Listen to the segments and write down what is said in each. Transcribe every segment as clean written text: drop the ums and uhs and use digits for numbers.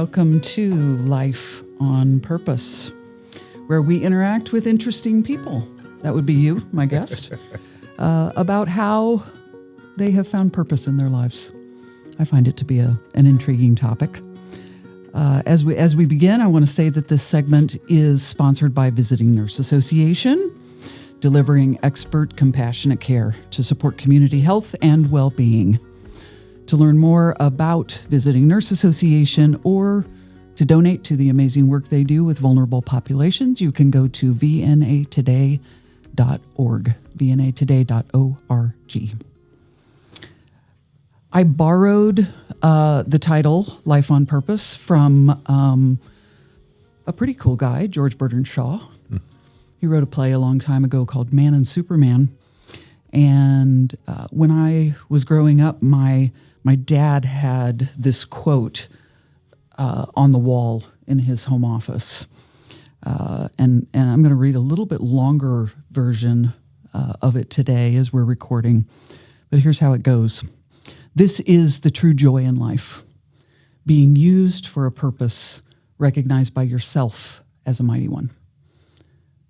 Welcome to Life on Purpose, where we interact with interesting people. That would be you, my guest, about how they have found purpose in their lives. I find it to be an intriguing topic. As we begin, I want to say that this segment is sponsored by Visiting Nurse Association, delivering expert, compassionate care to support community health and well-being. To learn more about Visiting Nurse Association or to donate to the amazing work they do with vulnerable populations, you can go to vnatoday.org, vnatoday.org. I borrowed the title Life on Purpose from a pretty cool guy, George Bernard Shaw. He wrote a play a long time ago called Man and Superman. And when I was growing up, my dad had this quote on the wall in his home office. And I'm going to read a little bit longer version of it today as we're recording. But here's how it goes. This is the true joy in life, being used for a purpose recognized by yourself as a mighty one.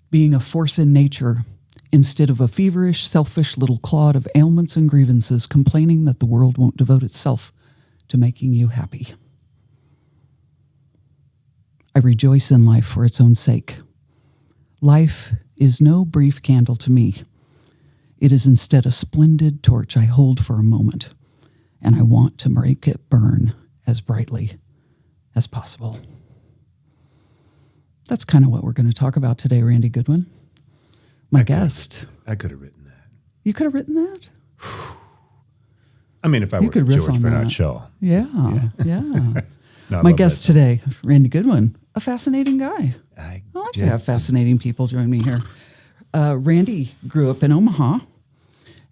Being a force in nature instead of a feverish, selfish little clod of ailments and grievances complaining that the world won't devote itself to making you happy. I rejoice in life for its own sake. Life is no brief candle to me. It is instead a splendid torch I hold for a moment, and I want to make it burn as brightly as possible. That's kind of what we're going to talk about today, Randy Goodwin. My guest. I could have written that. You could have written that? I mean, if I were George Bernard Shaw. Yeah. No, my guest today, Randy Goodwin, a fascinating guy. I like to have fascinating people join me here. Randy grew up in Omaha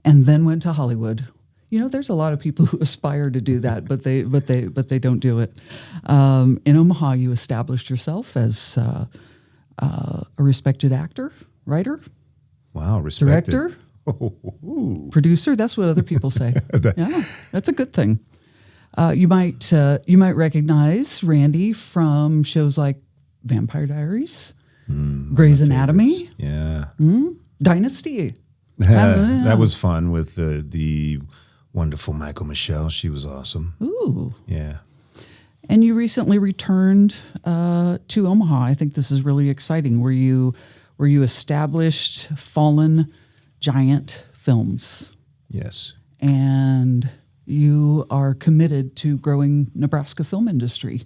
and then went to Hollywood. You know, there's a lot of people who aspire to do that, but they don't do it. In Omaha, you established yourself as a respected actor, writer. Wow, respected. Director, producer. That's what other people say. Yeah, that's a good thing. You might recognize Randy from shows like Vampire Diaries, Grey's Anatomy, Dynasty. That was fun with the wonderful Michael Michelle. She was awesome. Ooh, yeah. And you recently returned to Omaha. I think this is really exciting. Where you established Fallen Giant Films. Yes. And you are committed to growing Nebraska film industry,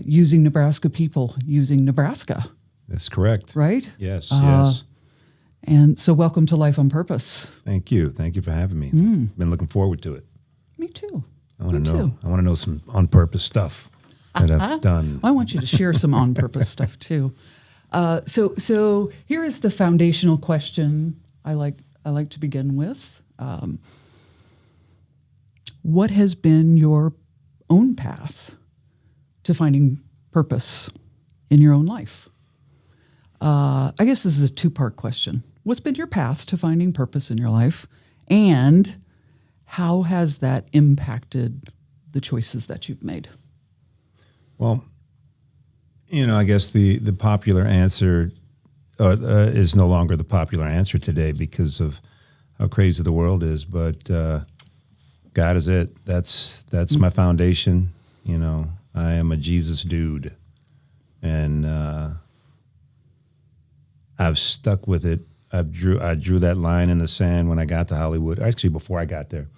using Nebraska people, using Nebraska. That's correct. Right? Yes, yes. And so welcome to Life on Purpose. Thank you. Thank you for having me. Been looking forward to it. Me too. I want to know some on-purpose stuff that I've done. I want you to share some on-purpose stuff too. So here is the foundational question I like to begin with. What has been your own path to finding purpose in your own life? I guess this is a two-part question. What's been your path to finding purpose in your life? And how has that impacted the choices that you've made? Well, I guess the popular answer is no longer the popular answer today because of how crazy the world is. But God is it. That's my foundation. I am a Jesus dude, and I've stuck with it. I drew that line in the sand when I got to Hollywood. Actually, before I got there,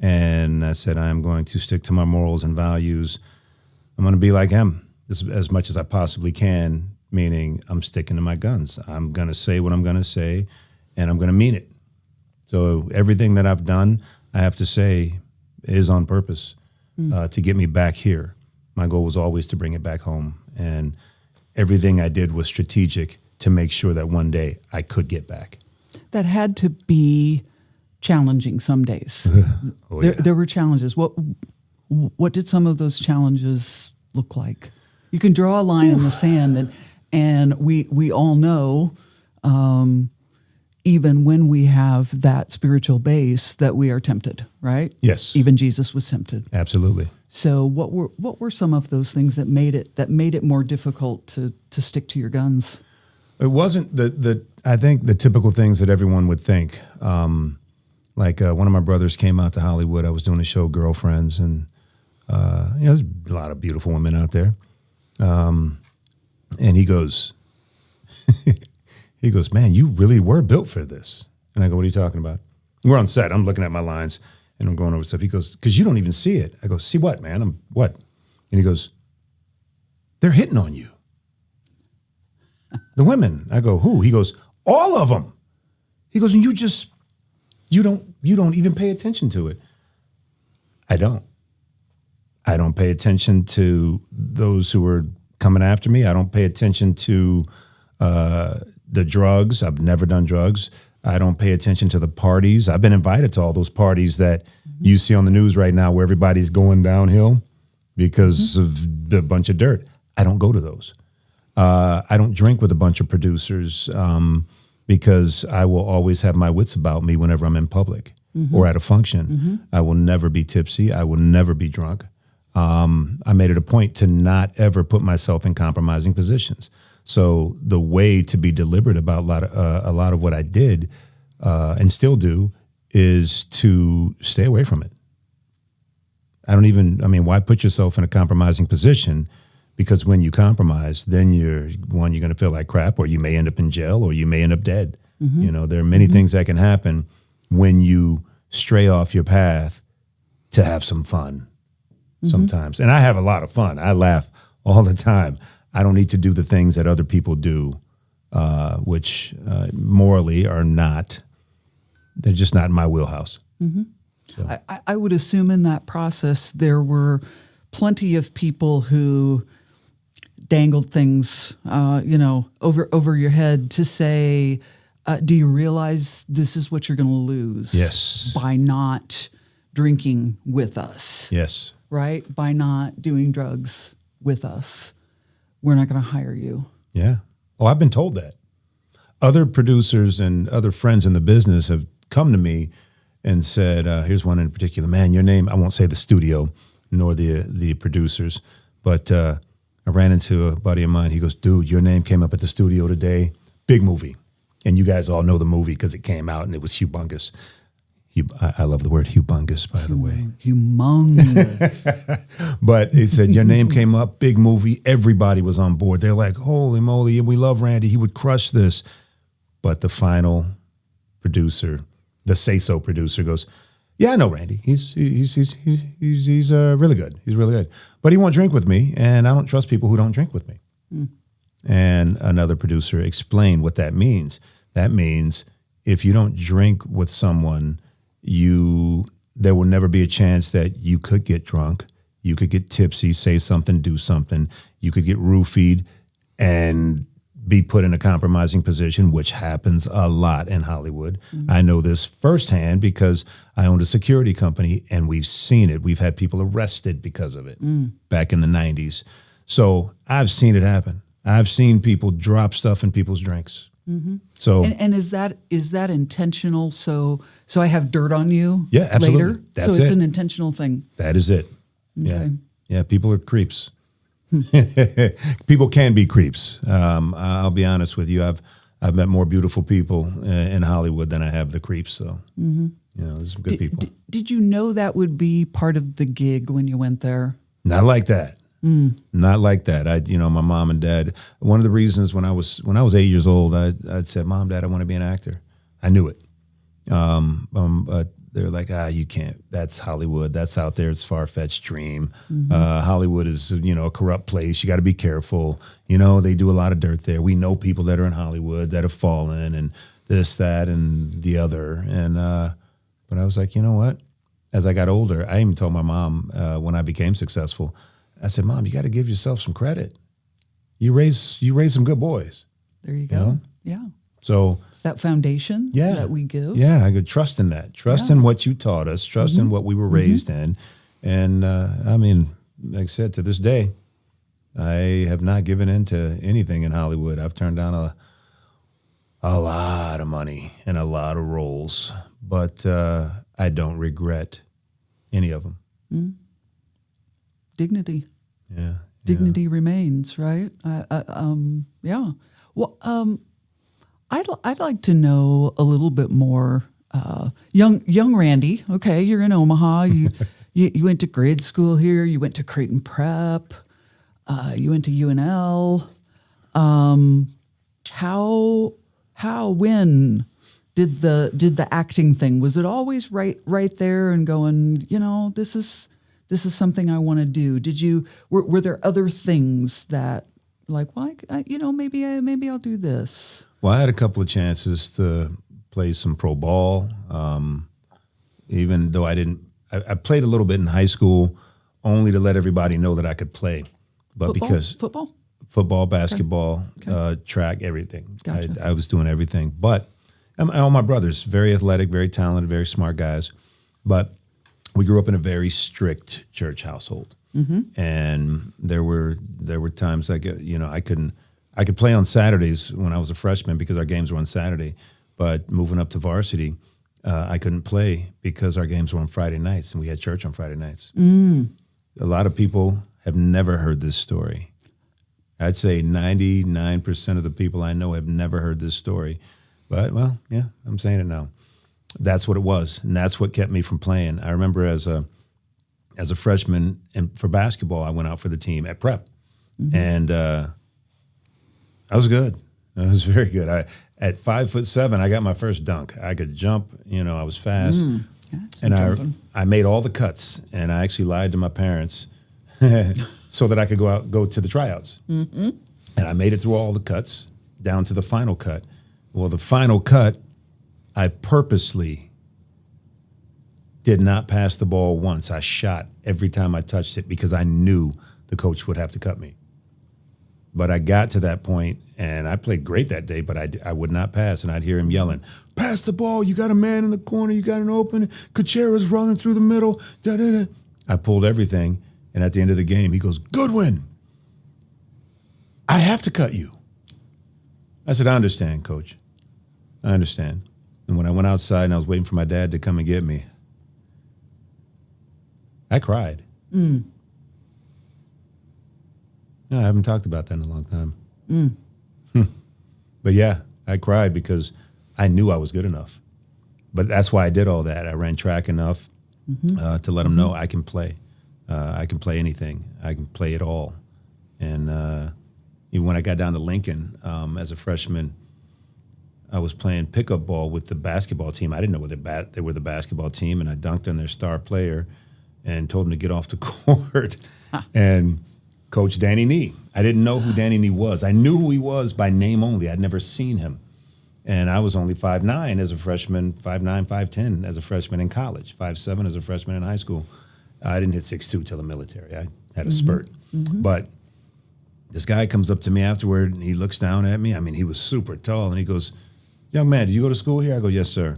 and I said I am going to stick to my morals and values. I'm going to be like him as much as I possibly can, meaning I'm sticking to my guns. I'm going to say what I'm going to say, and I'm going to mean it. So everything that I've done, I have to say, is on purpose to get me back here. My goal was always to bring it back home, and everything I did was strategic to make sure that one day I could get back. That had to be challenging some days. There were challenges. What did some of those challenges look like? You can draw a line in the sand, and we all know even when we have that spiritual base, that we are tempted, right? Yes. Even Jesus was tempted. Absolutely. So what were some of those things that made it more difficult to stick to your guns? It wasn't I think the typical things that everyone would think. Like one of my brothers came out to Hollywood. I was doing a show, Girlfriends, and there's a lot of beautiful women out there. And he goes, man, you really were built for this. And I go, what are you talking about? We're on set. I'm looking at my lines and I'm going over stuff. He goes, because you don't even see it. I go, see what, man? What? And he goes, they're hitting on you. The women. I go, who? He goes, all of them. He goes, and you don't even pay attention to it. I don't pay attention to those who are coming after me. I don't pay attention to the drugs. I've never done drugs. I don't pay attention to the parties. I've been invited to all those parties that you see on the news right now where everybody's going downhill because of a bunch of dirt. I don't go to those. I don't drink with a bunch of producers because I will always have my wits about me whenever I'm in public or at a function. I will never be tipsy. I will never be drunk. I made it a point to not ever put myself in compromising positions. So the way to be deliberate about a lot of what I did and still do is to stay away from it. Why put yourself in a compromising position? Because when you compromise, then you're going to feel like crap, or you may end up in jail, or you may end up dead. There are many things that can happen when you stray off your path to have some fun sometimes. And I have a lot of fun. I laugh all the time. I don't need to do the things that other people do, which morally are not, they're just not in my wheelhouse. So. I would assume in that process there were plenty of people who dangled things, over your head to say, do you realize this is what you're going to lose? Yes. By not drinking with us. Yes. Right? By not doing drugs with us. We're not going to hire you. Yeah. Oh, I've been told that. Other producers and other friends in the business have come to me and said, here's one in particular, man, your name, I won't say the studio nor the producers, but I ran into a buddy of mine. He goes, dude, your name came up at the studio today. Big movie. And you guys all know the movie because it came out and it was humongous. I love the word humongous, by the way. Humongous. But he said, your name came up, big movie. Everybody was on board. They're like, holy moly, and we love Randy. He would crush this. But the final producer, the say-so producer goes, yeah, I know Randy. He's really good. He's really good. But he won't drink with me, and I don't trust people who don't drink with me. And another producer explained what that means. That means if you don't drink with someone, there will never be a chance that you could get drunk. You could get tipsy, say something, do something. You could get roofied and be put in a compromising position, which happens a lot in Hollywood. I know this firsthand because I owned a security company and we've seen it. We've had people arrested because of it back in the 90s. So I've seen it happen. I've seen people drop stuff in people's drinks. So and is that intentional? So I have dirt on you absolutely. later? That's so it's it. an intentional thing. That is it. Okay. Yeah, people are creeps. People can be creeps. I'll be honest with you. I've met more beautiful people in Hollywood than I have the creeps. So, there's some good people. Did you know that would be part of the gig when you went there? Not like that. Not like that. My mom and dad, one of the reasons when I was 8 years old, I'd said, Mom, Dad, I want to be an actor. I knew it. But they're like, you can't. That's Hollywood. That's out there. It's far-fetched dream. Hollywood is, a corrupt place. You got to be careful. They do a lot of dirt there. We know people that are in Hollywood that have fallen and this, that, and the other. And but I was like, you know what? As I got older, I even told my mom when I became successful, I said, Mom, you got to give yourself some credit. You raise some good boys. There you go. Yeah. So it's that foundation that we give. Yeah, I could trust in that. Trust in what you taught us. Trust in what we were raised in. And like I said, to this day, I have not given in to anything in Hollywood. I've turned down a lot of of money and a lot of roles, but I don't regret any of them. Dignity. Yeah. Dignity remains, right? Yeah. Well, I'd like to know a little bit more. Young Randy. Okay, you're in Omaha. You went to grade school here. You went to Creighton Prep. You went to UNL. When did the acting thing? Was it always right there and going? This is something I want to do. Were there other things that like, well, maybe I'll do this? Well, I had a couple of chances to play some pro ball, even though I didn't. I played a little bit in high school, only to let everybody know that I could play. But because football, basketball, track, everything. Gotcha. I was doing everything. But all my brothers, very athletic, very talented, very smart guys. But we grew up in a very strict church household, and there were times I could play on Saturdays when I was a freshman because our games were on Saturday, but moving up to varsity, I couldn't play because our games were on Friday nights and we had church on Friday nights. A lot of people have never heard this story. I'd say 99% of the people I know have never heard this story, but well, yeah, I'm saying it now. That's what it was, and that's what kept me from playing. I remember as a freshman, and for basketball, I went out for the team at prep, and I was good. I was very good. At 5'7", I got my first dunk. I could jump. I was fast, and I made all the cuts. And I actually lied to my parents so that I could go to the tryouts. And I made it through all the cuts down to the final cut. Well, the final cut, I purposely did not pass the ball once. I shot every time I touched it because I knew the coach would have to cut me. But I got to that point, and I played great that day, but I would not pass, and I'd hear him yelling, "Pass the ball, you got a man in the corner, you got an open, Kuchera's running through the middle, da-da-da." I pulled everything, and at the end of the game, he goes, "Goodwin, I have to cut you." I said, "I understand, Coach. I understand." And when I went outside and I was waiting for my dad to come and get me, I cried. No, I haven't talked about that in a long time. But yeah, I cried because I knew I was good enough. But that's why I did all that. I ran track enough to let them know I can play. I can play anything. I can play it all. And even when I got down to Lincoln as a freshman, I was playing pickup ball with the basketball team. I didn't know they were the basketball team, and I dunked on their star player and told him to get off the court. And Coach Danny Nee. I didn't know who Danny Nee was. I knew who he was by name only. I'd never seen him. And I was only 5'9" as a freshman, 5'9", 5'10" as a freshman in college, 5'7" as a freshman in high school. I didn't hit 6'2" till the military. I had a spurt. But this guy comes up to me afterward, and he looks down at me. I mean, he was super tall, and he goes, "Young man, did you go to school here?" I go, "Yes, sir."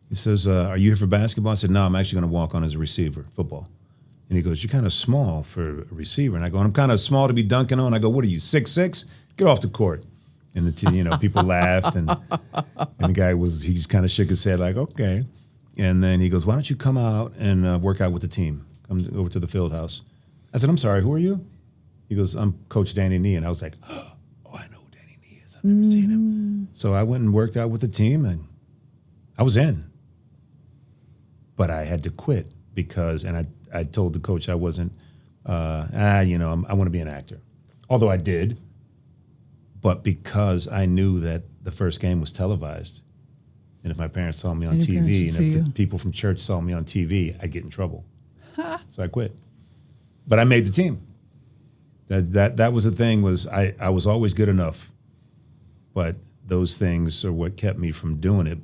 He says, "Are you here for basketball?" I said, "No, I'm actually going to walk on as a receiver, football." And he goes, "You're kind of small for a receiver." And I go, "I'm kind of small to be dunking on." I go, "What are you, 6'6"? Get off the court." And people laughed, and the guy he's kind of shook his head like, "Okay." And then he goes, "Why don't you come out and work out with the team? Come over to the field house." I said, "I'm sorry, who are you?" He goes, "I'm Coach Danny Nee." And I was like, "Oh, I know who Danny Nee is. I've never seen him." So I went and worked out with the team, and I was in. But I had to quit because, and I told the coach I wasn't, I want to be an actor. Although I did, but because I knew that the first game was televised, and if my parents saw me on TV, and if the people from church saw me on TV, I'd get in trouble. So I quit. But I made the team. That was the thing, was I was always good enough, but those things are what kept me from doing it.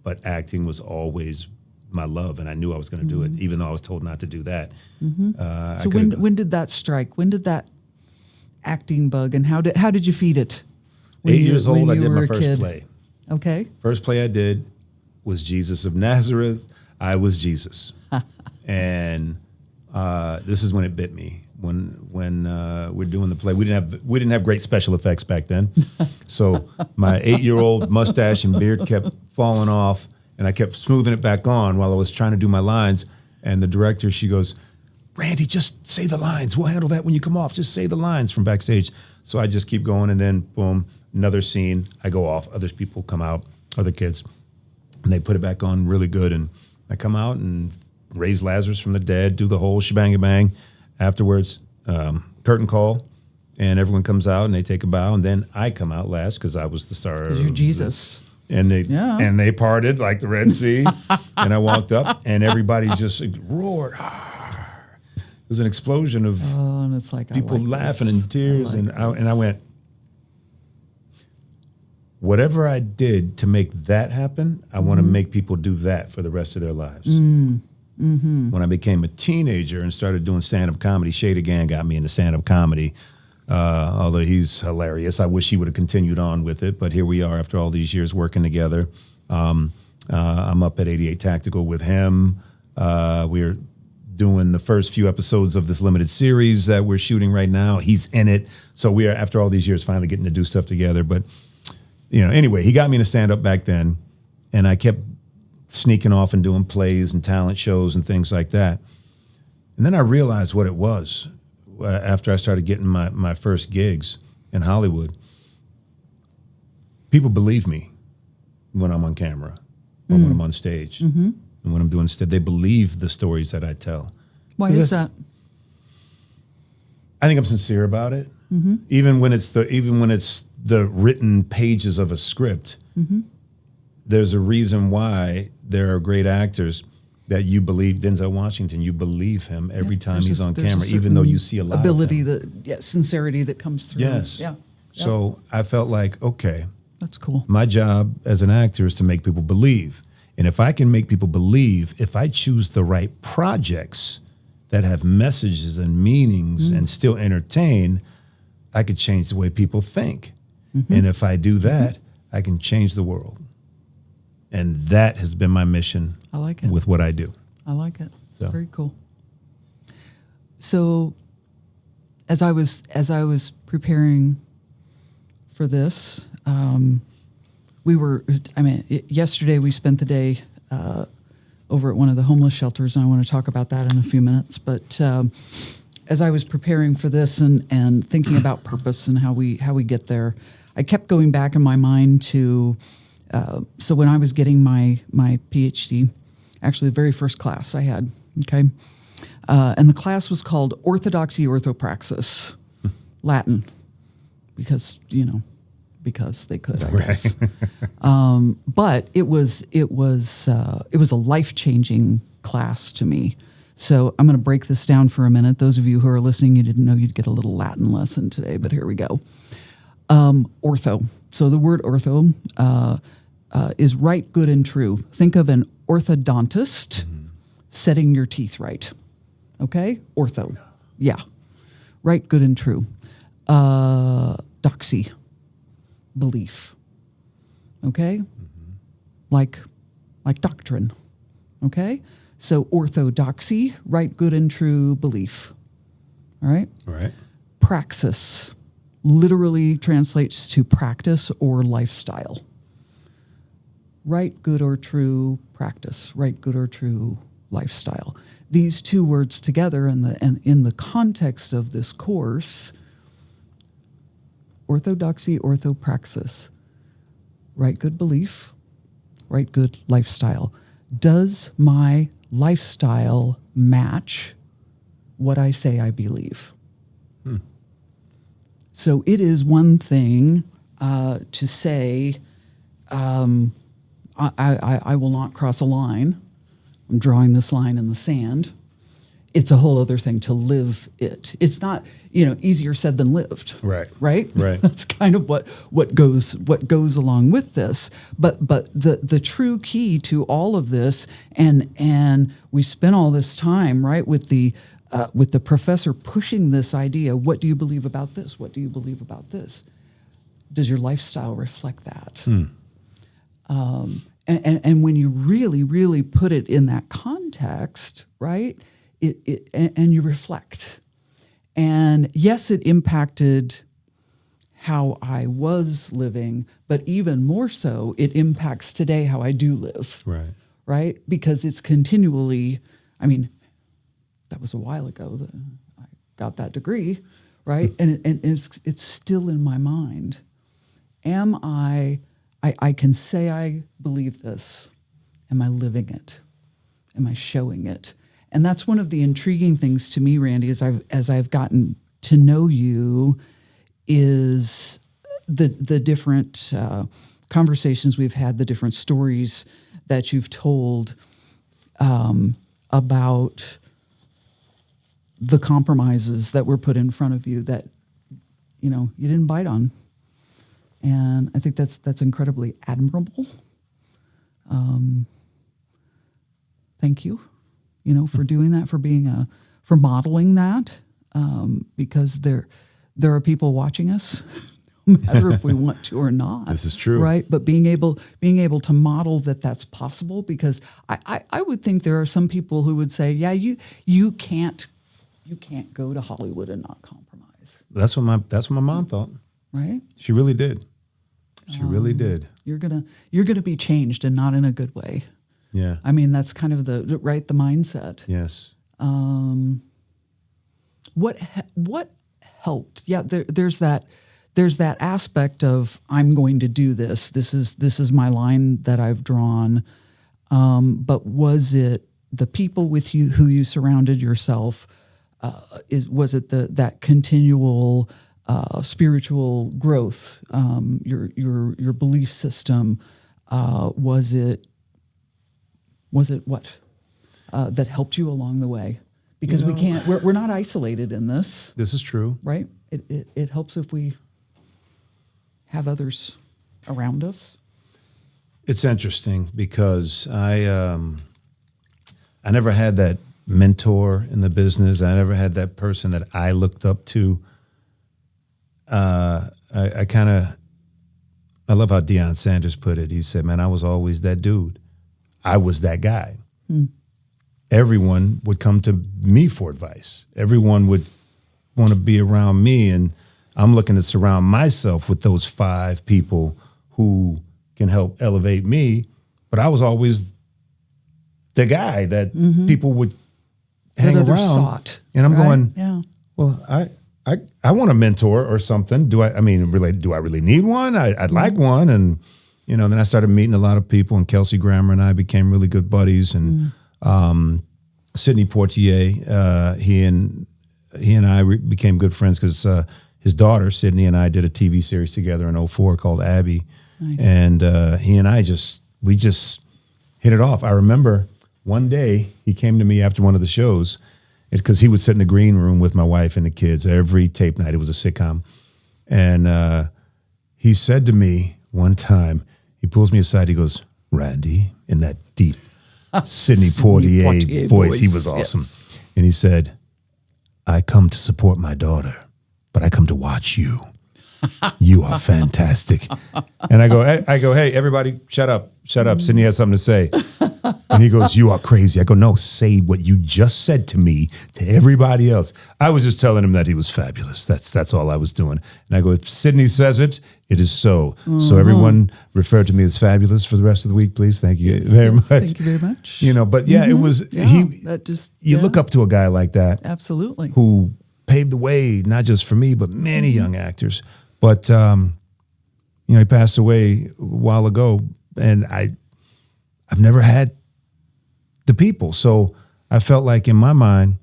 But acting was always my love, and I knew I was going to do it, even though I was told not to do that. So when did that strike? When did that acting bug, and how did you feed it? 8 years old, I did my first play. Okay. First play I did was Jesus of Nazareth. I was Jesus. And this is when it bit me. when we're doing the play. We didn't have great special effects back then, so my 8-year-old mustache and beard kept falling off, and I kept smoothing it back on while I was trying to do my lines. And the director, she goes, "Randy, just say the lines. We'll handle that when you come off. Just say the lines from backstage." So I just keep going, and then boom, another scene. I go off. Other people come out, other kids, and they put it back on really good. And I come out and raise Lazarus from the dead, do the whole shebang bang. Afterwards, curtain call, and everyone comes out and they take a bow, and then I come out last because I was the star. You're Jesus. And they parted like the Red Sea, and I walked up, and everybody just roared. It was an explosion of and it's like, people laughing and tears, and I went, whatever I did to make that happen, I want to make people do that for the rest of their lives. Mm-hmm. When I became a teenager and started doing stand-up comedy, Shade Again got me into stand-up comedy. Although he's hilarious. I wish he would have continued on with it, but here we are after all these years working together. I'm up at 88 Tactical with him. We're doing the first few episodes of this limited series that we're shooting right now. He's in it. So we are, after all these years, finally getting to do stuff together. But, anyway, he got me into stand-up back then, and I kept sneaking off and doing plays and talent shows and things like that. And then I realized what it was after I started getting my first gigs in Hollywood. People believe me when I'm on camera or when I'm on stage. Mm-hmm. And when I'm doing they believe the stories that I tell. Why is that? I think I'm sincere about it. Mm-hmm. Even when it's the written pages of a script, mm-hmm. there's a reason why there are great actors that you believe. Denzel Washington, you believe him every time he's on camera, even though you see a lot ability, of him. Sincerity that comes through. Yes. Yeah. So I felt like, okay, that's cool. My job as an actor is to make people believe. And if I can make people believe, if I choose the right projects that have messages and meanings and still entertain, I could change the way people think. Mm-hmm. And if I do that, I can change the world. And that has been my mission. I like it. With what I do. I like it. So. Very cool. So as I was preparing for this, yesterday we spent the day over at one of the homeless shelters, and I want to talk about that in a few minutes. But as I was preparing for this and thinking about purpose and how we get there, I kept going back in my mind to so when I was getting my PhD, actually the very first class I had, okay, and the class was called Orthodoxy Orthopraxis, Latin, because they could, I guess. But it was a life-changing class to me. So I'm going to break this down for a minute. Those of you who are listening, you didn't know you'd get a little Latin lesson today, but here we go. Ortho. So the word ortho is right, good, and true. Think of an orthodontist setting your teeth right. Okay? Ortho. Yeah. Right, good, and true. Doxy. Belief. Okay? Like doctrine. Okay? So orthodoxy, right, good, and true belief. All right? Right. Praxis literally translates to practice or lifestyle. Right, good, or true practice. Right, good, or true lifestyle. These two words together and in the context of this course, orthodoxy, orthopraxis, right, good belief, right, good lifestyle. Does my lifestyle match what I say I believe? So it is one thing to say, I will not cross a line. I'm drawing this line in the sand. It's a whole other thing to live it. It's not, easier said than lived. Right. Right? Right. That's kind of what goes along with this. But the true key to all of this, and we spent all this time, right, with the professor pushing this idea. What do you believe about this? What do you believe about this? Does your lifestyle reflect that? And when you really, really put it in that context, right, and you reflect, And yes, it impacted how I was living, but even more so, it impacts today how I do live. Right. Right? Because it's continually, I mean, that was a while ago that I got that degree, right? And it's still in my mind. Am I can say I believe this. Am I living it? Am I showing it? And that's one of the intriguing things to me, Randy, as I've gotten to know you, is the different conversations we've had, the different stories that you've told about the compromises that were put in front of you that, you know, you didn't bite on. And I think that's incredibly admirable. Thank you, you know, for doing that, for modeling that, because there are people watching us, no matter if we want to or not. This is true, right? But being able to model that's possible, because I would think there are some people who would say, yeah, you can't go to Hollywood and not compromise. That's what my mom thought. Right? She really did. She really did. You're gonna be changed, and not in a good way. Yeah. I mean, that's kind of the mindset. Yes. What helped? Yeah, there's that aspect of, I'm going to do this. This is my line that I've drawn. But was it the people with you who you surrounded yourself? Was it that continual spiritual growth? Your belief system? Was it what that helped you along the way? Because we're not isolated in this. This is true. Right? It helps if we have others around us. It's interesting because I never had that mentor in the business. I never had that person that I looked up to. I love how Deion Sanders put it. He said, man, I was always that dude. I was that guy. Everyone would come to me for advice. Everyone would want to be around me, and I'm looking to surround myself with those 5 people who can help elevate me. But I was always the guy that people would hang around. Sought, and I'm right? going, yeah. Well, I want a mentor or something. Do I really need one? I'd like one. And, you know, then I started meeting a lot of people, and Kelsey Grammer and I became really good buddies. And Sidney Poitier, he and I became good friends because his daughter, Sydney, and I did a TV series together in 2004 called Abby. Nice. And he and I we just hit it off. I remember one day he came to me after one of the shows, because he would sit in the green room with my wife and the kids every tape night. It was a sitcom. And he said to me one time, he pulls me aside, he goes, Randy, in that deep Sidney Poitier voice. He was awesome. Yes. And he said, I come to support my daughter, but I come to watch you. You are fantastic. And I go, hey, everybody, shut up. Sydney has something to say. And he goes, you are crazy. I go, no, say what you just said to me to everybody else. I was just telling him that he was fabulous. That's all I was doing. And I go, if Sydney says it, it is so. So everyone refer to me as fabulous for the rest of the week, please. Thank you very much. Thank you very much. You know, but yeah, it was, you look up to a guy like that. Absolutely. Who paved the way, not just for me, but many young actors. But, you know, he passed away a while ago, and I've never had the people. So I felt like in my mind,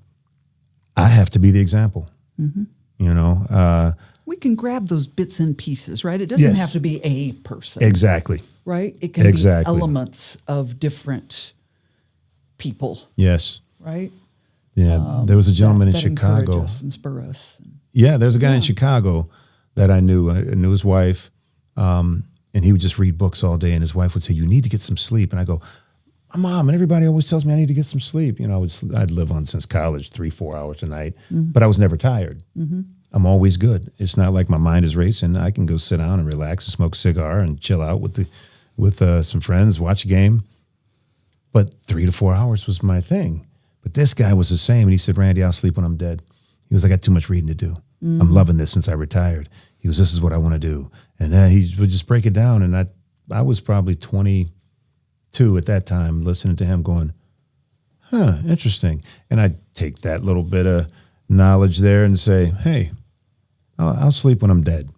I have to be the example, you know. We can grab those bits and pieces, right? It doesn't have to be a person. Exactly. Right? It can be elements of different people. Yes. Right? Yeah. There was a gentleman in Chicago. Encourage us and spur us. Yeah, there's a guy in Chicago that I knew. I knew his wife, and he would just read books all day, and his wife would say, you need to get some sleep. And I go, my mom and everybody always tells me I need to get some sleep. You know, I'd live on since college 3-4 hours a night, but I was never tired. I'm always good. It's not like my mind is racing. I can go sit down and relax and smoke a cigar and chill out with some friends, watch a game. But 3 to 4 hours was my thing. But this guy was the same, and he said, Randy, I'll sleep when I'm dead. He goes, I got too much reading to do. I'm loving this since I retired. He goes, this is what I want to do. And then he would just break it down. And I was probably 22 at that time listening to him going, interesting. And I'd take that little bit of knowledge there and say, hey, I'll sleep when I'm dead.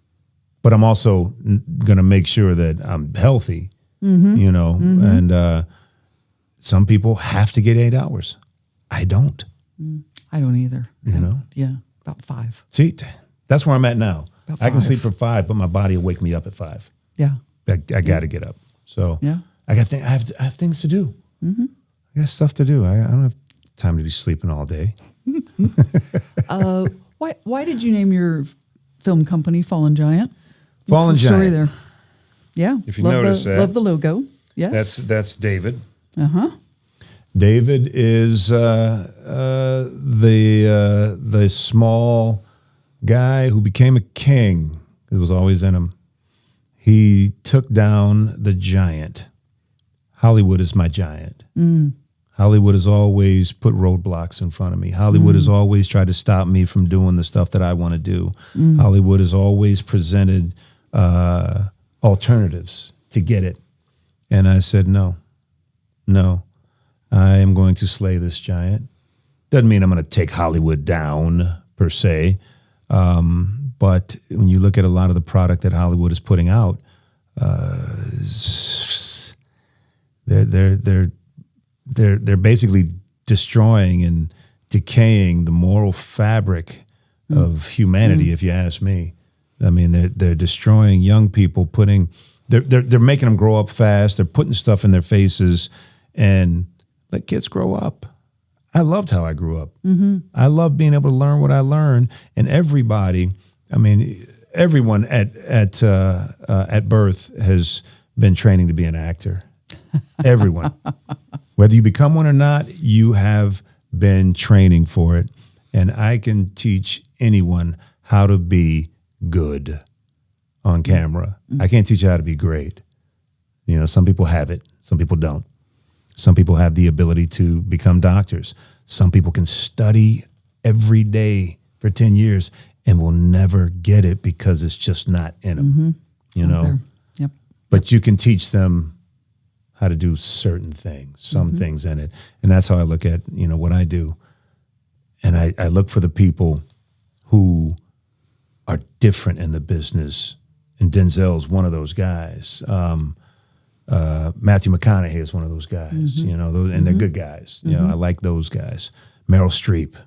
But I'm also going to make sure that I'm healthy, you know. And some people have to get 8 hours. I don't. I don't either. You know? Yeah, about 5. See, that's where I'm at now. About I can 5. sleep for 5, but my body will wake me up at 5. Yeah. I got to get up. So Yeah. I have things to do. I got stuff to do. I don't have time to be sleeping all day. Why did you name your film company Fallen Giant? Fallen What's the story Giant. there? Yeah. If you love notice that. love the logo. Yes. That's David. Uh-huh. David is the small guy who became a king. It was always in him. He took down the giant. Hollywood is my giant. Hollywood has always put roadblocks in front of me. Hollywood has always tried to stop me from doing the stuff that I want to do. Hollywood has always presented alternatives to get it. And I said, no, I am going to slay this giant. Doesn't mean I'm going to take Hollywood down per se. But when you look at a lot of the product that Hollywood is putting out, they're basically destroying and decaying the moral fabric of humanity. If you ask me, I mean they're destroying young people, they're making them grow up fast. They're putting stuff in their faces, and let kids grow up. I loved how I grew up. I love being able to learn what I learned, and everybody. I mean, everyone at birth has been training to be an actor. Everyone. Whether you become one or not, you have been training for it. And I can teach anyone how to be good on camera. I can't teach you how to be great. You know, some people have it, some people don't. Some people have the ability to become doctors. Some people can study every day for 10 years and will never get it because it's just not in them. You know? There. Yep. But you can teach them how to do certain things, some things in it. And that's how I look at, you know, what I do. And I look for the people who are different in the business. And Denzel's one of those guys. Matthew McConaughey is one of those guys, you know, and they're good guys. You know, I like those guys. Meryl Streep,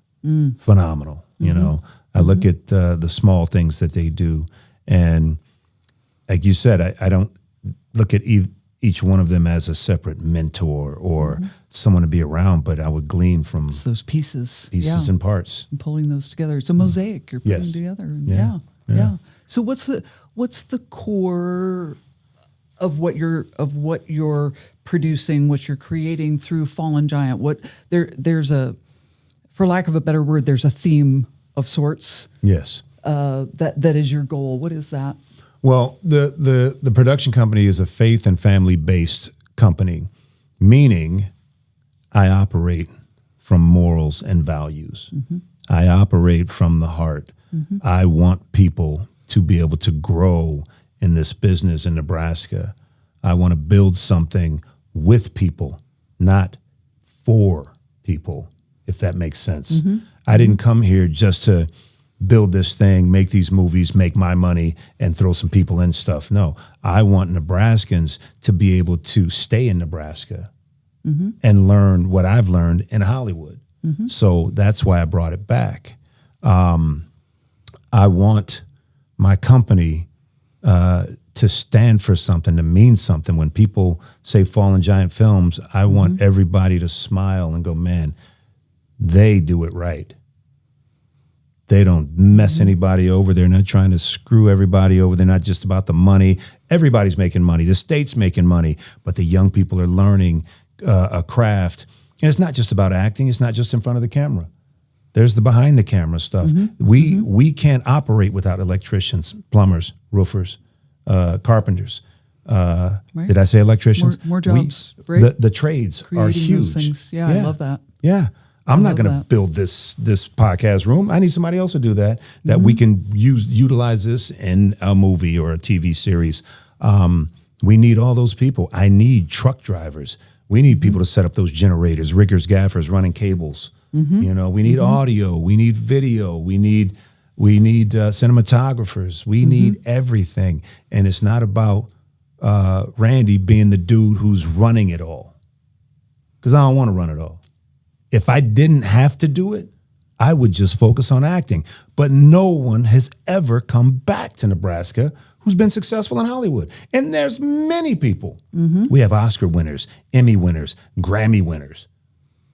phenomenal. You know, I look at the small things that they do. And like you said, I don't look at each one of them as a separate mentor or someone to be around, but I would glean from It's those pieces. and parts. And pulling those together. It's a mosaic you're putting Yes. together. And Yeah. yeah. So what's the core of what you're producing, what you're creating through Fallen Giant? There's a, for lack of a better word, there's a theme of sorts. Yes. That is your goal. What is that? Well, the production company is a faith and family-based company, meaning I operate from morals and values. I operate from the heart. I want people to be able to grow in this business in Nebraska. I want to build something with people, not for people, if that makes sense. I didn't come here just to build this thing, make these movies, make my money, and throw some people in stuff. No, I want Nebraskans to be able to stay in Nebraska and learn what I've learned in Hollywood. So that's why I brought it back. I want my company to stand for something, to mean something. When people say Fallen Giant Films, I want everybody to smile and go, man, they do it right. They don't mess anybody over. They're not trying to screw everybody over. They're not just about the money. Everybody's making money. The state's making money, but the young people are learning a craft. And it's not just about acting. It's not just in front of the camera. There's the behind the camera stuff. We can't operate without electricians, plumbers, roofers, carpenters. Did I say electricians? More jobs, right? The trades Creating are huge. those things. Yeah, I love that. Yeah. I'm not going to build this podcast room. I need somebody else to do that we can utilize this in a movie or a TV series. We need all those people. I need truck drivers. We need people to set up those generators, riggers, gaffers, running cables. You know, we need audio. We need video. We need cinematographers. We need everything. And it's not about Randy being the dude who's running it all, because I don't want to run it all. If I didn't have to do it, I would just focus on acting. But no one has ever come back to Nebraska who's been successful in Hollywood. And there's many people. We have Oscar winners, Emmy winners, Grammy winners,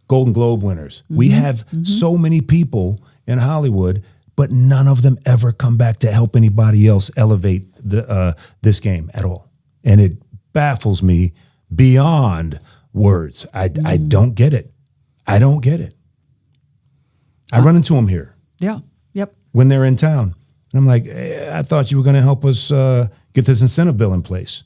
Golden Globe winners. We have so many people in Hollywood, but none of them ever come back to help anybody else elevate this game at all. And it baffles me beyond words. I don't get it. I don't get it. I run into them here. Yeah. Yep. When they're in town. And I'm like, I thought you were going to help us get this incentive bill in place.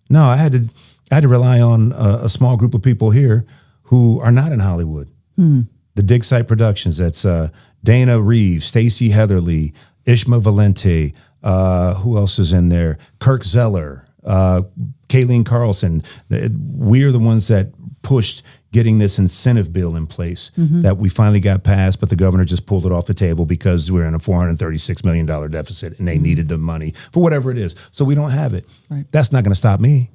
No, I had to rely on a small group of people here who are not in Hollywood. The Dig Site Productions, that's Dana Reeves, Stacey Heatherly, Ishma Valente, who else is in there? Kirk Zeller, Kayleen Carlson. We're the ones that pushed getting this incentive bill in place that we finally got passed, but the governor just pulled it off the table because we're in a $436 million deficit and they needed the money for whatever it is. So we don't have it. Right. That's not going to stop me.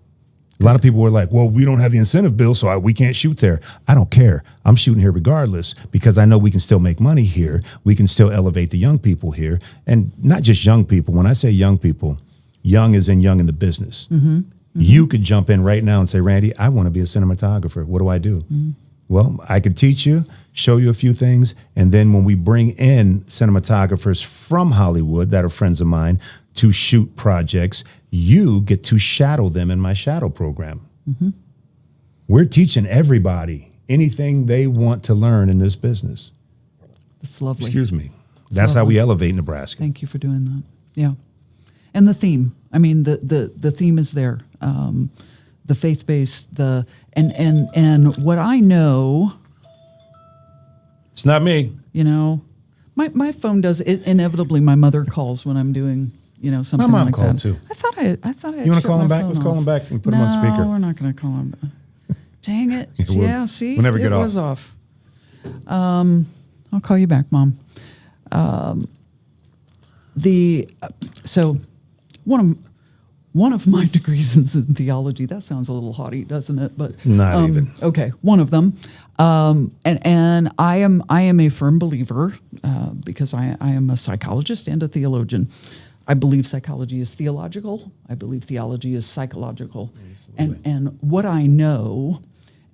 A lot of people were like, well, we don't have the incentive bill, so we can't shoot there. I don't care. I'm shooting here regardless because I know we can still make money here. We can still elevate the young people here. And not just young people. When I say young people, young is in young in the business. You could jump in right now and say, Randy, I want to be a cinematographer. What do I do? Well, I could teach you, show you a few things. And then when we bring in cinematographers from Hollywood that are friends of mine to shoot projects, you get to shadow them in my shadow program. We're teaching everybody anything they want to learn in this business. That's lovely. Excuse me. That's how we elevate Nebraska. Thank you for doing that. Yeah. And the theme. I mean, the theme is there. The faith-based, and what I know. It's not me. You know, my phone does it. Inevitably, my mother calls when I'm doing, something like that. My mom called too. I thought I You want to call him back? Let's call him back and put him on speaker. No, we're not going to call him. Dang it. We'll See? we'll never get it was off. I'll call you back, Mom. So one of my degrees is in theology. That sounds a little haughty, doesn't it? But not even. Okay, one of them. And I am a firm believer because I am a psychologist and a theologian. I believe psychology is theological. I believe theology is psychological. And what I know,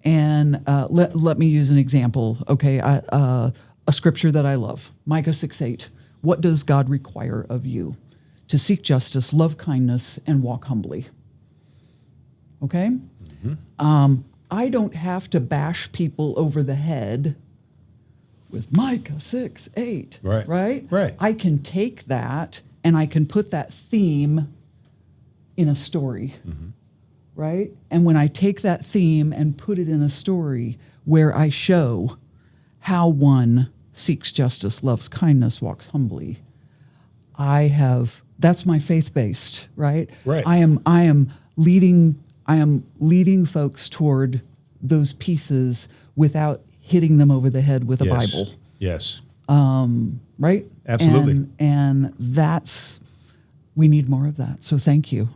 and let me use an example. Okay, a scripture that I love, Micah 6:8. What does God require of you? To seek justice, love kindness, and walk humbly. Okay? I don't have to bash people over the head with Micah 6:8. Right. Right. I can take that and I can put that theme in a story. Right? And when I take that theme and put it in a story where I show how one seeks justice, loves kindness, walks humbly, that's my faith-based, right? Right. I am leading folks toward those pieces without hitting them over the head with a Bible. Yes. Right? Absolutely. And we need more of that. So thank you.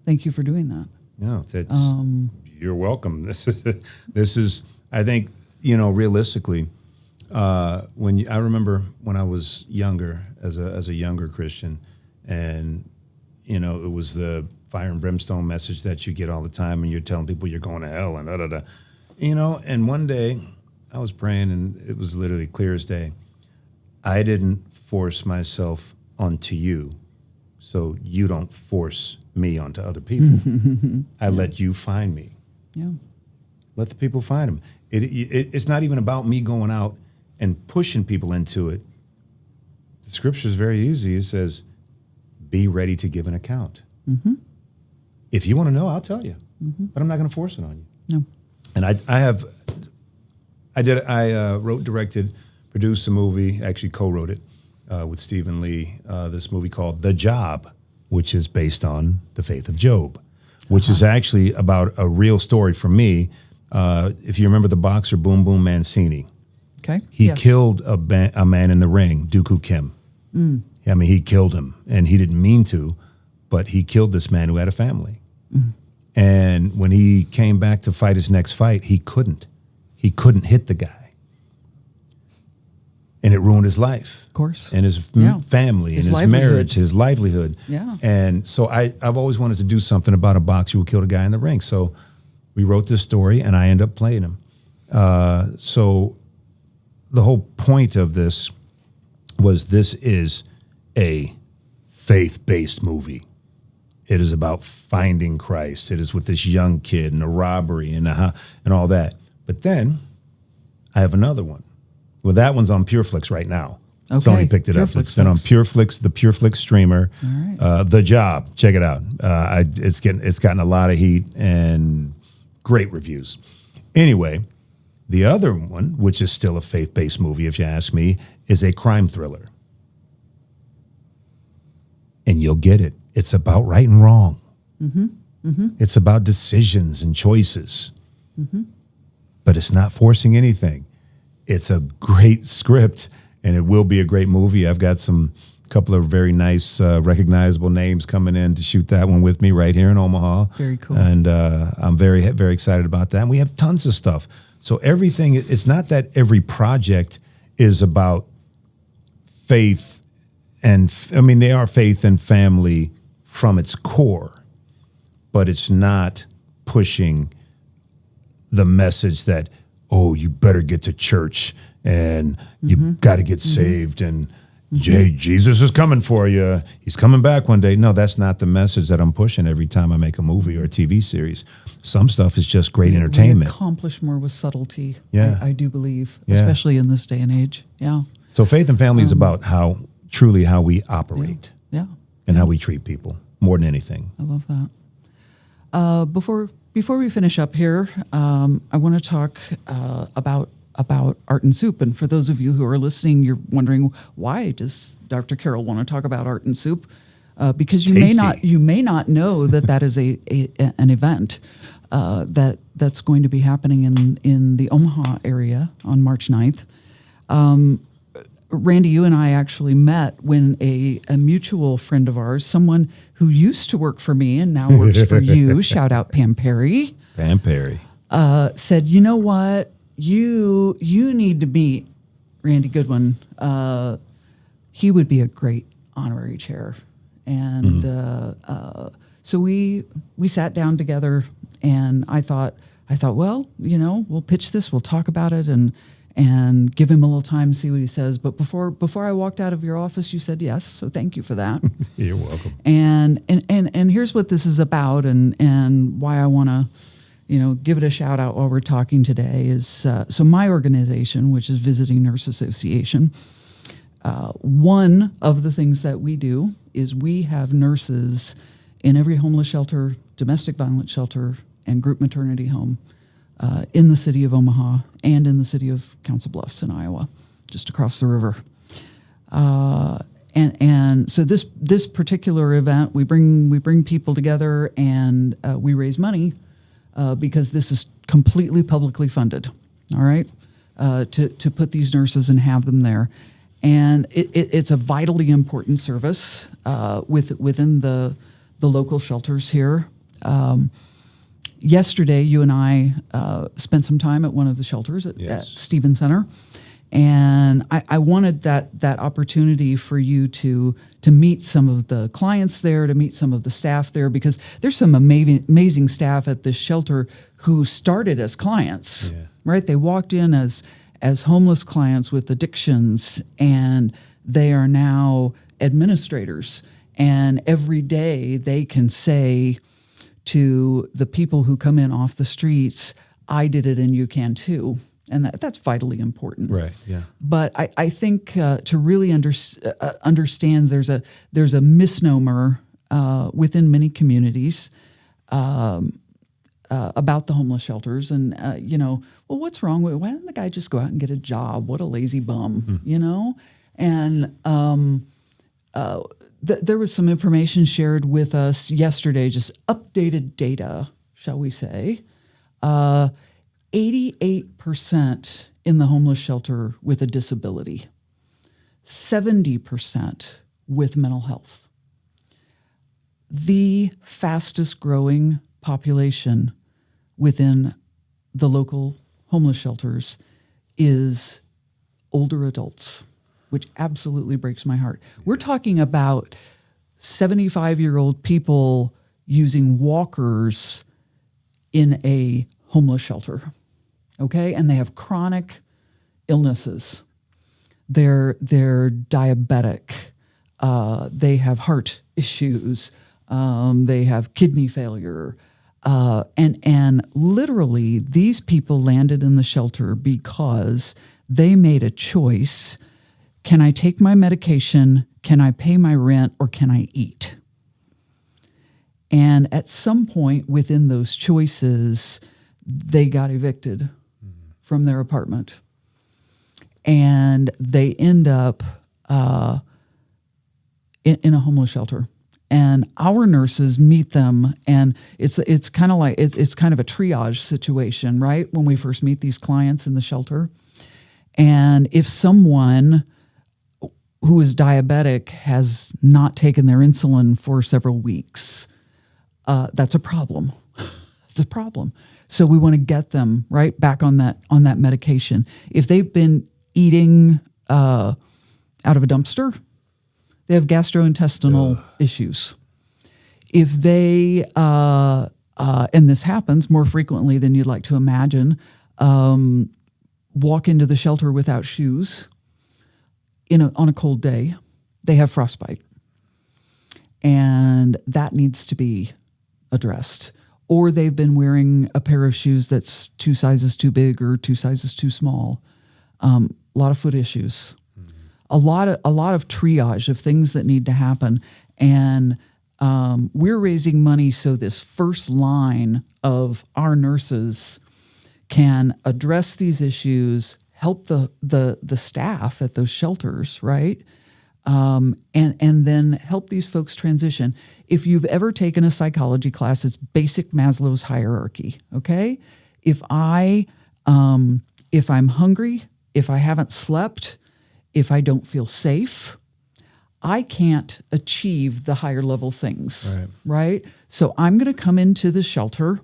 Thank you for doing that. No, you're welcome. This is I think, realistically, I remember when I was younger, as a younger Christian, and it was the fire and brimstone message that you get all the time, and you're telling people you're going to hell and and one day I was praying, and it was literally clear as day. I didn't force myself onto you, so you don't force me onto other people. I let you find me. Yeah. Let the people find them. It's not even about me going out and pushing people into it. The scripture is very easy. It says, be ready to give an account. If you want to know, I'll tell you. But I'm not going to force it on you. No. And I I did. I wrote, directed, produced a movie. Actually, co-wrote it with Stephen Lee. This movie called The Job, which is based on the faith of Job, which is actually about a real story for me. If you remember the boxer Boom Boom Mancini, Okay. he killed a man in the ring, Dooku Kim. I mean, he killed him, and he didn't mean to, but he killed this man who had a family. And when he came back to fight his next fight, he couldn't. He couldn't hit the guy. And it ruined his life. Of course. And his family, His and his marriage, his livelihood. Yeah. And so I've always wanted to do something about a boxer who killed a guy in the ring. So we wrote this story, and I ended up playing him. So the whole point of this is a faith-based movie. It is about finding Christ. It is with this young kid and a robbery and all that. But then I have another one. Well, that one's on PureFlix right now. Okay. Sony picked it up. It's been on PureFlix, the PureFlix streamer. All right. The Job. Check it out. It's gotten a lot of heat and great reviews. Anyway, the other one, which is still a faith-based movie, if you ask me, is a crime thriller. And you'll get it. It's about right and wrong. It's about decisions and choices. But it's not forcing anything. It's a great script, and it will be a great movie. I've got couple of very nice, recognizable names coming in to shoot that one with me right here in Omaha. Very cool. And I'm very, very excited about that. And we have tons of stuff. So everything, it's not that every project is about faith they are faith and family from its core, but it's not pushing the message that, oh, you better get to church and you got to get saved and hey, Jesus is coming for you. He's coming back one day. No, that's not the message that I'm pushing every time I make a movie or a TV series. Some stuff is just great entertainment. We accomplish more with subtlety, Yeah. I do believe, especially in this day and age. Yeah. So faith and family is about how we operate and how we treat people more than anything. I love that. Before we finish up here, I want to talk about Art and Soup. And for those of you who are listening, you're wondering, why does Dr. Carole want to talk about Art and Soup? Because you may not know that is an event that's going to be happening in the Omaha area on March 9th. Randy, you and I actually met when a mutual friend of ours, someone who used to work for me and now works for you, shout out Pam Perry. Pam Perry. Said, you know what? You need to meet Randy Goodwin. He would be a great honorary chair. And so we sat down together, and I thought, well, we'll pitch this, we'll talk about it, and give him a little time to see what he says. But before I walked out of your office, you said yes, so thank you for that. You're welcome. And here's what this is about, and why I want to give it a shout out while we're talking today is, so my organization, which is Visiting Nurse Association, one of the things that we do is we have nurses in every homeless shelter, domestic violence shelter, and group maternity home in the city of Omaha and in the city of Council Bluffs in Iowa, just across the river. And so this particular event, we bring people together, and we raise money because this is completely publicly funded. All right, to put these nurses and have them there, and it's a vitally important service within the local shelters here. Yesterday, you and I spent some time at one of the shelters at Stevens Center, and I wanted that opportunity for you to meet some of the clients there, to meet some of the staff there, because there's some amazing staff at this shelter who started as clients, right? They walked in as homeless clients with addictions, and they are now administrators, and every day they can say to the people who come in off the streets, I did it and you can too. And that's vitally important. Right, yeah. But I think to really understand there's a misnomer within many communities about the homeless shelters, and well, what's wrong with? Why didn't the guy just go out and get a job? What a lazy bum, And there was some information shared with us yesterday, just updated data, shall we say. 88% in the homeless shelter with a disability, 70% with mental health. The fastest growing population within the local homeless shelters is older adults, which absolutely breaks my heart. We're talking about 75-year-old people using walkers in a homeless shelter, okay? And they have chronic illnesses. They're diabetic. They have heart issues. They have kidney failure. And literally, these people landed in the shelter because they made a choice. Can I take my medication? Can I pay my rent? Or can I eat? And at some point within those choices, they got evicted from their apartment. And they end up in a homeless shelter. And our nurses meet them, and it's kind of like it's kind of a triage situation, right? When we first meet these clients in the shelter, and if someone who is diabetic has not taken their insulin for several weeks, that's a problem. It's a problem. So we want to get them right back on that medication. If they've been eating out of a dumpster, they have gastrointestinal issues. If they, and this happens more frequently than you'd like to imagine, walk into the shelter without shoes on a cold day, they have frostbite. And that needs to be addressed. Or they've been wearing a pair of shoes that's 2 sizes too big or 2 sizes too small. A lot of foot issues. A lot of triage of things that need to happen. And we're raising money so this first line of our nurses can address these issues, help the staff at those shelters, right? And then help these folks transition. If you've ever taken a psychology class, it's basic Maslow's hierarchy, okay? If I'm hungry, if I haven't slept, if I don't feel safe, I can't achieve the higher level things, right? So I'm going to come into the shelter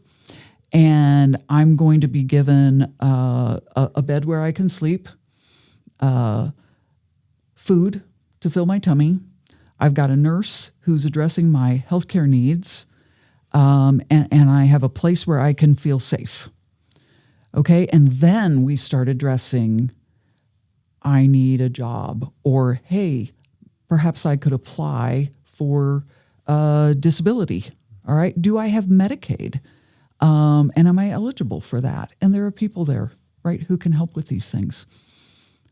and I'm going to be given a bed where I can sleep, food to fill my tummy. I've got a nurse who's addressing my healthcare needs, and I have a place where I can feel safe. Okay, and then we start addressing, I need a job, or hey, perhaps I could apply for disability. All right, do I have Medicaid? And am I eligible for that? And there are people there, right, who can help with these things.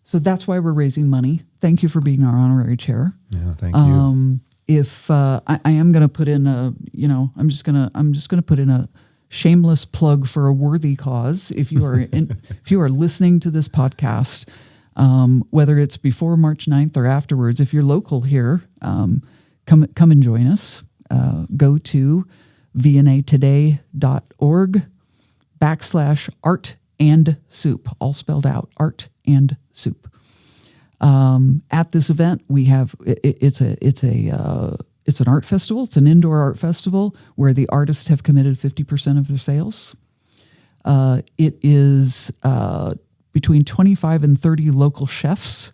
So that's why we're raising money. Thank you for being our honorary chair. Yeah, thank you. If I am going to put in I'm just going to put in a shameless plug for a worthy cause. If you are if you are listening to this podcast, whether it's before March 9th or afterwards, if you're local here, come and join us. Go to vnatoday.org/art and soup, all spelled out, art and soup. At this event, we have it's an art festival. It's an indoor art festival where the artists have committed 50% of their sales. It is between 25 and 30 local chefs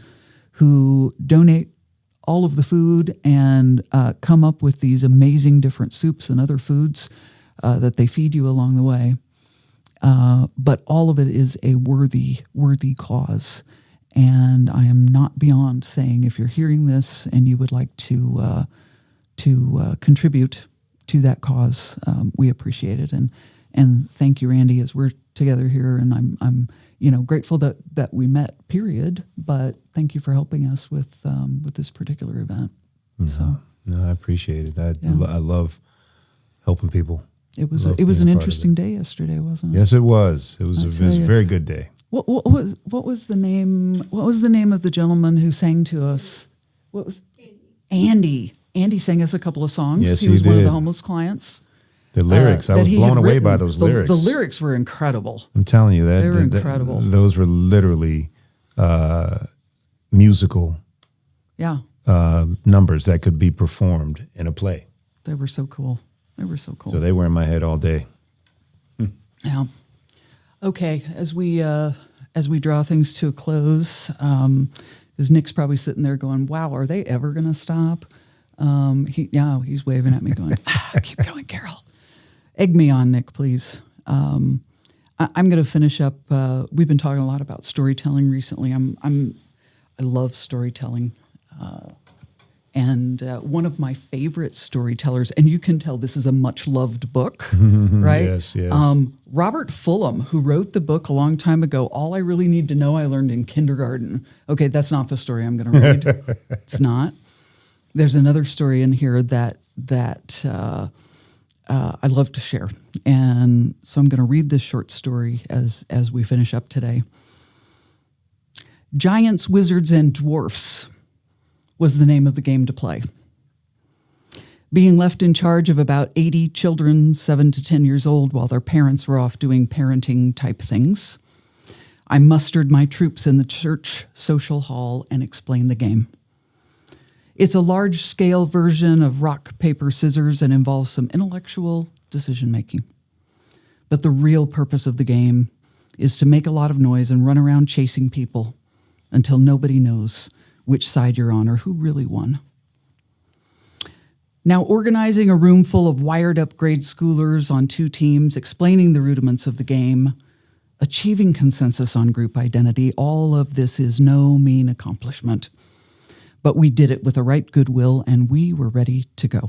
who donate all of the food and come up with these amazing different soups and other foods that they feed you along the way. But all of it is a worthy cause. And I am not beyond saying, if you're hearing this and you would like to contribute to that cause, we appreciate it. And thank you, Randy, as we're together here. And I'm grateful that we met, period. But thank you for helping us with this particular event. No, I appreciate it. I love helping people. It was Love it was being an a part of interesting it. day yesterday, wasn't it? Yes, it was. It was I'll a tell you. very good day. What was the name? What was the name of the gentleman who sang to us? What was Andy? Andy sang us a couple of songs. Yes, he was he one of the did. homeless clients. The lyrics, I that was he blown had away by written. those The lyrics. lyrics were incredible. I'm telling you that They were incredible. Those were literally musical Yeah, numbers that could be performed in a play. they were so cool. They were so cool. So they were in my head all day. Yeah. Okay, as we draw things to a close, because Nick's probably sitting there going, "Wow, are they ever going to stop?" He's waving at me, going, "Keep going, Carole. Egg me on, Nick, please." I'm going to finish up. We've been talking a lot about storytelling recently. I love storytelling. And one of my favorite storytellers, and you can tell this is a much-loved book, right? Yes, yes. Robert Fulghum, who wrote the book a long time ago, All I Really Need to Know I Learned in Kindergarten. Okay, that's not the story I'm going to read. It's not. There's another story in here that I love to share. And so I'm going to read this short story as we finish up today. Giants, Wizards, and Dwarfs was the name of the game to play. Being left in charge of about 80 children, 7 to 10 years old, while their parents were off doing parenting type things, I mustered my troops in the church social hall and explained the game. It's a large-scale version of rock, paper, scissors and involves some intellectual decision-making. But the real purpose of the game is to make a lot of noise and run around chasing people until nobody knows which side you're on or who really won. Now, organizing a room full of wired-up grade schoolers on 2 teams, explaining the rudiments of the game, achieving consensus on group identity, all of this is no mean accomplishment. But we did it with the right goodwill, and we were ready to go.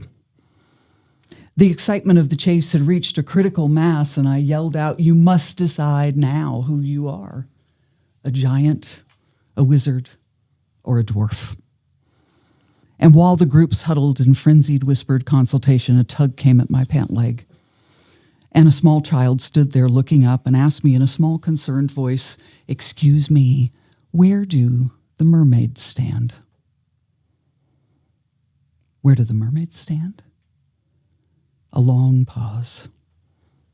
The excitement of the chase had reached a critical mass, and I yelled out, "You must decide now who you are, a giant, a wizard, or a dwarf." And while the groups huddled in frenzied, whispered consultation, a tug came at my pant leg. And a small child stood there looking up and asked me in a small, concerned voice, "Excuse me, where do the mermaids stand?" Where do the mermaids stand? A long pause.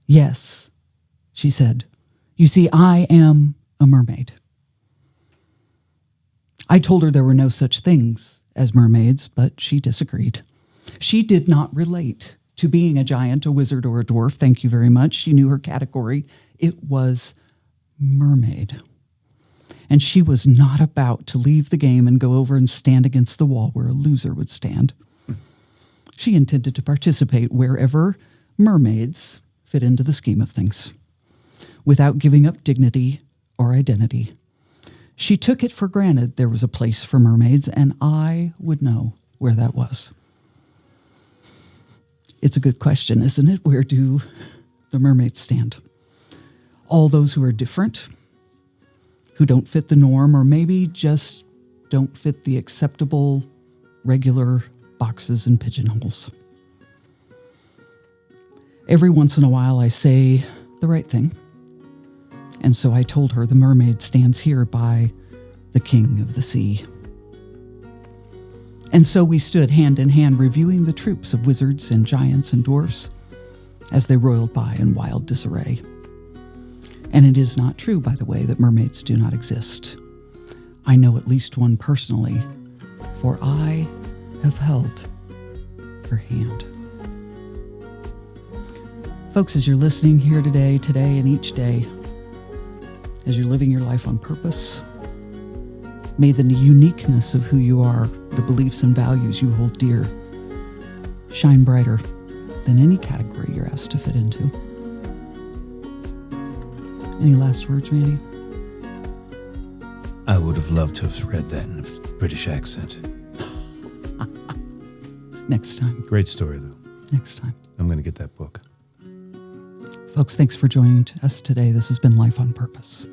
"Yes," she said. "You see, I am a mermaid." I told her there were no such things as mermaids, but she disagreed. She did not relate to being a giant, a wizard, or a dwarf. Thank you very much. She knew her category. It was mermaid. And she was not about to leave the game and go over and stand against the wall where a loser would stand. She intended to participate wherever mermaids fit into the scheme of things, without giving up dignity or identity. She took it for granted there was a place for mermaids, and I would know where that was. It's a good question, isn't it? Where do the mermaids stand? All those who are different, who don't fit the norm, or maybe just don't fit the acceptable, regular boxes and pigeonholes. Every once in a while, I say the right thing. And so I told her the mermaid stands here by the king of the sea. And so we stood hand in hand reviewing the troops of wizards and giants and dwarfs as they roiled by in wild disarray. And it is not true, by the way, that mermaids do not exist. I know at least one personally, for I have held her hand. Folks, as you're listening here today, and each day, as you're living your life on purpose, may the uniqueness of who you are, the beliefs and values you hold dear, shine brighter than any category you're asked to fit into. Any last words, Randy? I would have loved to have read that in a British accent. Next time. Great story, though. Next time. I'm going to get that book. Folks, thanks for joining us today. This has been Life on Purpose.